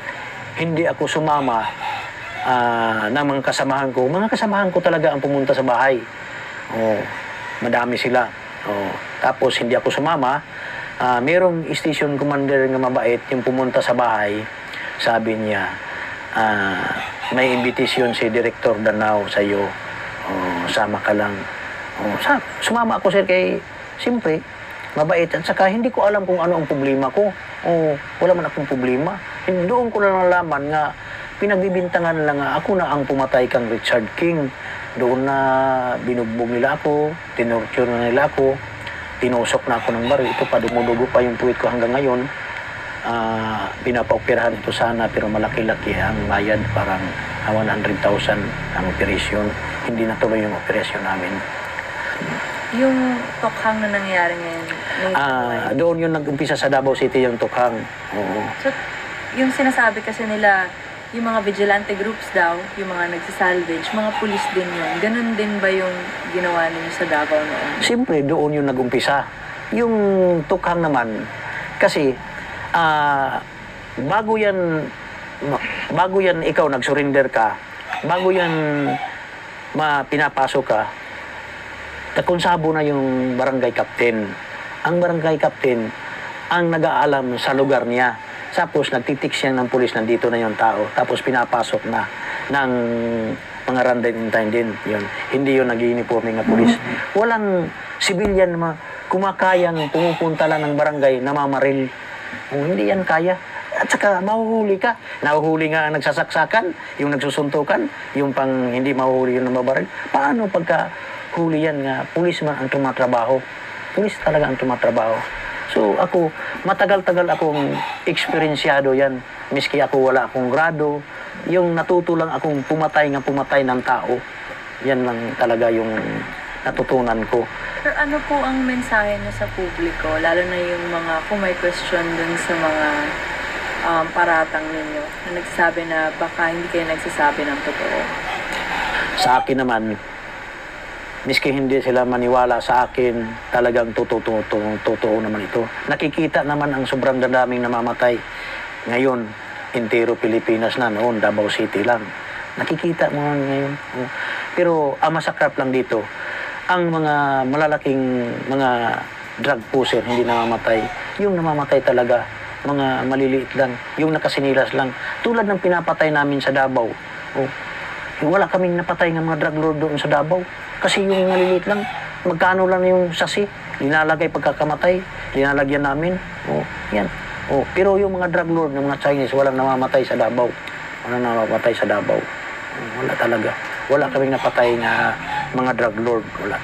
hindi ako sumama ng mga kasamahan ko talaga ang pumunta sa bahay. Madami sila. Tapos hindi ako sumama. Merong station commander nga mabait yung pumunta sa bahay. Sabi niya, may invitation si Director Danao sa iyo. Sama ka lang. Sumama ako, sir, kay siyempre mabait, at saka hindi ko alam kung ano ang problema ko. Wala man akong problema. Doon ko na nalaman nga pinagbibintangan lang nga ako na ang pumatay kang Richard King. Doon na binugbog nila ako, tinorture na nila ako, tinusok na ako ng baril. Ito pa, dumudugo pa yung puwit ko hanggang ngayon. Pinapaoperahan ito sana, pero malaki-laki ang bayad, parang 100,000 ang operasyon. Hindi natuloy yung operasyon namin. Yung tokhang na nangyayari ngayon? Doon yung nag-umpisa sa Davao City yung tokhang. Oo. So, yung sinasabi kasi nila, yung mga vigilante groups daw, yung mga nagsisalvage, mga pulis din yun. Ganun din ba yung ginawa ninyo sa Davao noon? Siyempre, doon yung nag-umpisa. Yung tukhang naman, kasi bago yan ikaw nag-surrender ka, bago yan pinapasok ka, takonsabo na yung barangay captain. Ang barangay captain ang nag-aalam sa lugar niya. Tapos nagtitiks siya ng pulis, nandito na yung tao. Tapos pinapasok na ng mga random din. Yun. Hindi yun nag-iiniforme ng pulis. Walang civilian na kumakayang pumupunta lang ng barangay na mamaril. Hindi yan kaya. At saka mahuhuli ka. Nahuhuli nga ang nagsasaksakan, yung nagsusuntukan, yung pang hindi mahuhuli yung nababaril. Paano pagka huli yan nga, pulis man ang tumatrabaho? Pulis talaga ang tumatrabaho. So ako, matagal-tagal akong eksperyensyado yan. Miski ako wala akong grado, yung natuto lang akong pumatay ng tao. Yan lang talaga yung natutunan ko. Pero ano po ang mensahe niyo sa publiko, lalo na yung mga kung may question dun sa mga paratang ninyo na nagsasabi na baka hindi kayo nagsasabi ng totoo? Sa akin naman, miski hindi sila maniwala sa akin, talagang totoo naman ito. Nakikita naman ang sobrang dadaming namamatay. Ngayon, entero Pilipinas na, noon Davao City lang. Nakikita mo ngayon. Pero ang masakrap lang dito, ang mga malalaking mga drug pusher hindi namamatay. Yung namamatay talaga, mga maliliit lang, yung nakasinilas lang. Tulad ng pinapatay namin sa Davao. Wala kaming napatay ng mga drug lord doon sa Davao. Kasi yung maliliit lang, magkano lang yung sasi, linalagay pagkakamatay, linalagyan namin. Yan. Pero yung mga drug lord ng mga Chinese, walang namamatay sa Davao. Walang namamatay sa Davao. Wala talaga. Wala kaming napatay na mga drug lord. Wala.